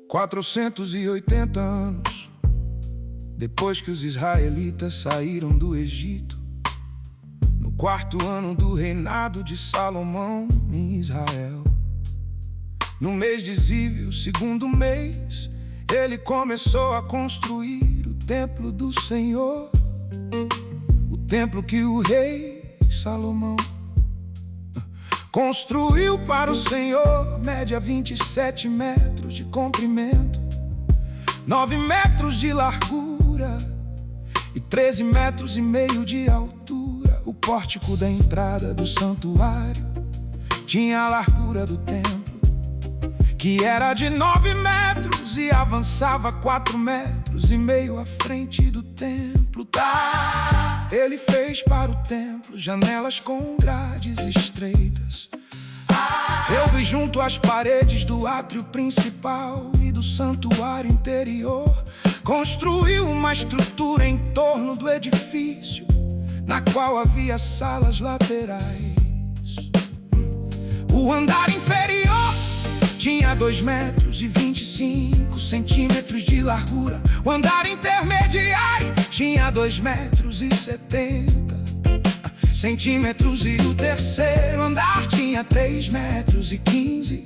480 anos depois que os israelitas saíram do Egito, no quarto ano do reinado de Salomão em Israel, no mês de Zível, segundo mês, ele começou a construir o templo do Senhor, o templo que o rei Salomão construiu para o Senhor. Média 27 metros de comprimento, 9 metros de largura e 13 metros e meio de altura. O pórtico da entrada do santuário tinha a largura do templo, que era de 9 metros e avançava 4 metros e meio à frente do templo. Ele fez para o templo janelas com grades estreitas. Eu vi junto às paredes do átrio principal e do santuário interior. Construiu uma estrutura em torno do edifício, na qual havia salas laterais. O andar inferior tinha 2 metros e 25 centímetros de largura. O andar intermediário tinha 2 metros e 70 centímetros. E o terceiro andar tinha 3 metros e 15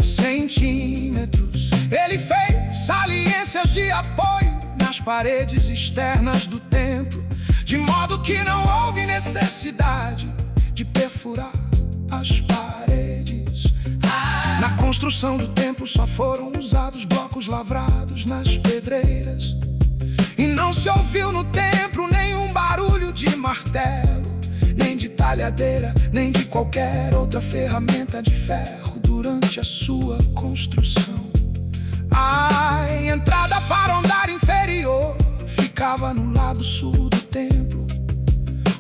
centímetros. Ele fez saliências de apoio nas paredes externas do templo, de modo que não houve necessidade de perfurar as paredes. Na construção do templo só foram usados blocos lavrados nas pedreiras, e não se ouviu no templo nenhum barulho de martelo, nem de talhadeira, nem de qualquer outra ferramenta de ferro durante a sua construção. A entrada para o andar inferior ficava no lado sul do templo.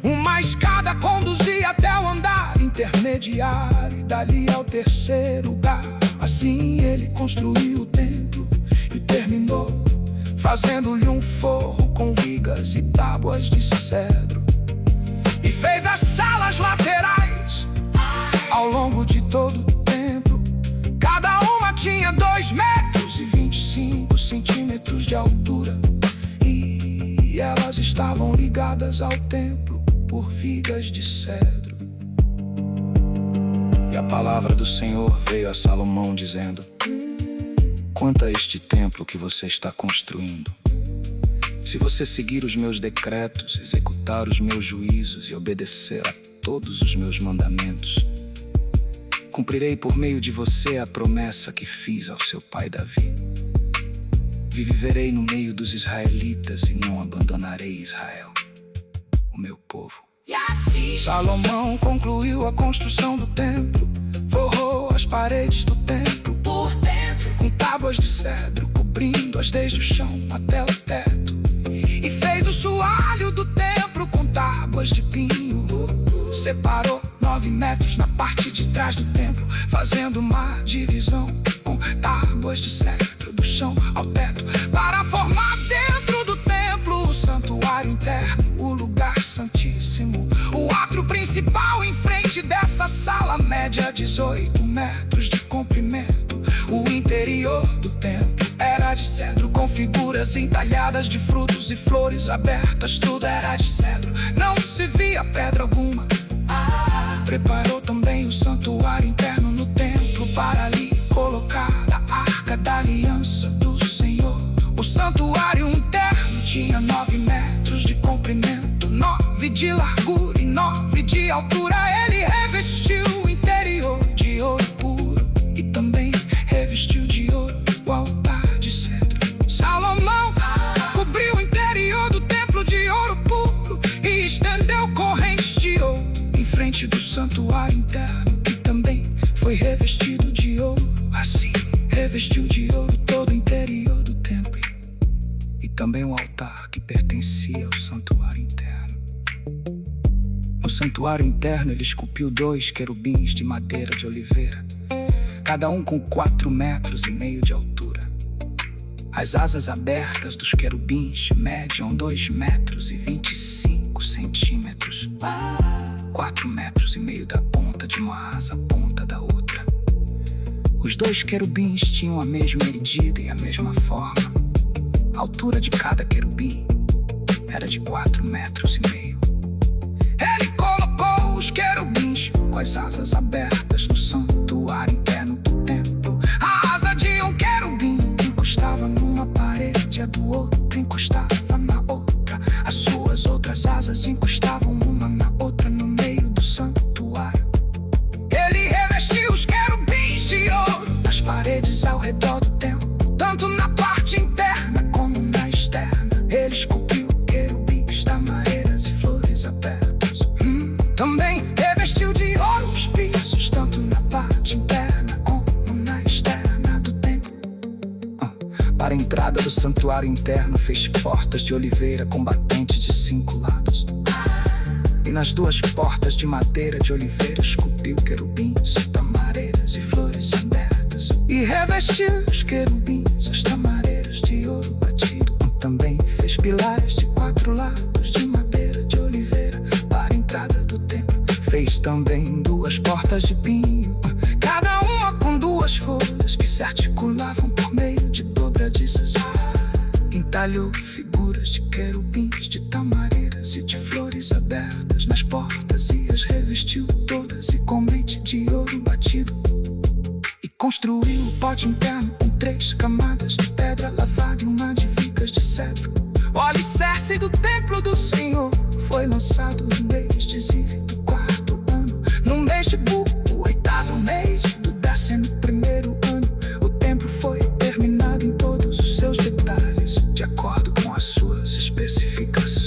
Uma escada conduzia até o andar intermediário e dali ao terceiro lugar. Assim ele construiu o templo e terminou, fazendo-lhe um forro com vigas e tábuas de cedro. E fez as salas laterais ao longo de todo o templo. Cada uma tinha 2 metros e 25 centímetros de altura, e elas estavam ligadas ao templo por vigas de cedro. E a palavra do Senhor veio a Salomão dizendo: quanto a este templo que você está construindo, se você seguir os meus decretos, executar os meus juízos e obedecer a todos os meus mandamentos, cumprirei por meio de você a promessa que fiz ao seu pai Davi. Viverei no meio dos israelitas e não abandonarei Israel, o meu povo. Salomão concluiu a construção do templo, forrou as paredes do templo por dentro com tábuas de cedro, cobrindo-as desde o chão até o teto, e fez o soalho do templo com tábuas de pinho. Separou 9 metros na parte de trás do templo, fazendo uma divisão com tábuas de cedro do chão ao teto, para formar dentro do templo o santuário interno, o lugar santíssimo. O átrio principal em frente dessa sala média 18 metros de comprimento. O interior do templo era de cedro, com figuras entalhadas de frutos e flores abertas. Tudo era de cedro, não se via pedra alguma. Preparou também o santuário interno no templo, para ali colocar a arca da aliança do Senhor. O santuário interno tinha 9 metros de comprimento, 9 de largura e 9 de altura. Ele revestiu o interior de ouro puro e também revestiu de ouro o altar de cedro. Salomão cobriu o interior do templo de ouro puro e estendeu correntes de ouro em frente do santuário interno, que também foi revestido de ouro. Assim, revestiu de ouro todo o interior do templo e também o altar que pertencia ao santuário interno. No santuário interno ele esculpiu 2 querubins de madeira de oliveira, cada um com 4 metros e meio de altura. As asas abertas dos querubins mediam 2 metros e 25 centímetros, 4 metros e meio da ponta de uma asa à ponta da outra. Os dois querubins tinham a mesma medida e a mesma forma. A altura de cada querubim era de 4,5 metros. Ele colocou os querubins com as asas abertas no santuário interno do templo. A asa de um querubim encostava numa parede, a do outro encostava na outra. As suas outras asas encostavam uma na outra no meio do santuário. Ele revestiu os querubins de ouro nas paredes ao redor do templo, tanto na parte interna como na externa. Ele esculpiu querubins, tamareiras e flores abertas. Também revestiu de ouro os pisos, tanto na parte interna como na externa do templo. Para a entrada do santuário interno fez portas de oliveira com batentes de 5 lados. E nas 2 portas de madeira de oliveira esculpiu querubins, tamareiras e flores abertas. E revestiu os querubins, as tamareiras de ouro batido. Também fez pilares de 4 lados de madeira de oliveira para a entrada do templo. Fez também 2 portas de pinho, cada uma com 2 folhas que se articulavam por meio de dobradiças. Entalhou figuras de querubins, de tamareiras e de flores abertas nas portas e as revestiu todas igualmente de ouro batido. E construiu o pátio interno com 3 camadas de pedra lavada e uma de vigas de cedro. O alicerce do templo do Senhor foi lançado no mês de Ziv do 4º ano, no mês de Bu, o 8º mês do 11º ano. O templo foi terminado em todos os seus detalhes, de acordo com as suas especificações.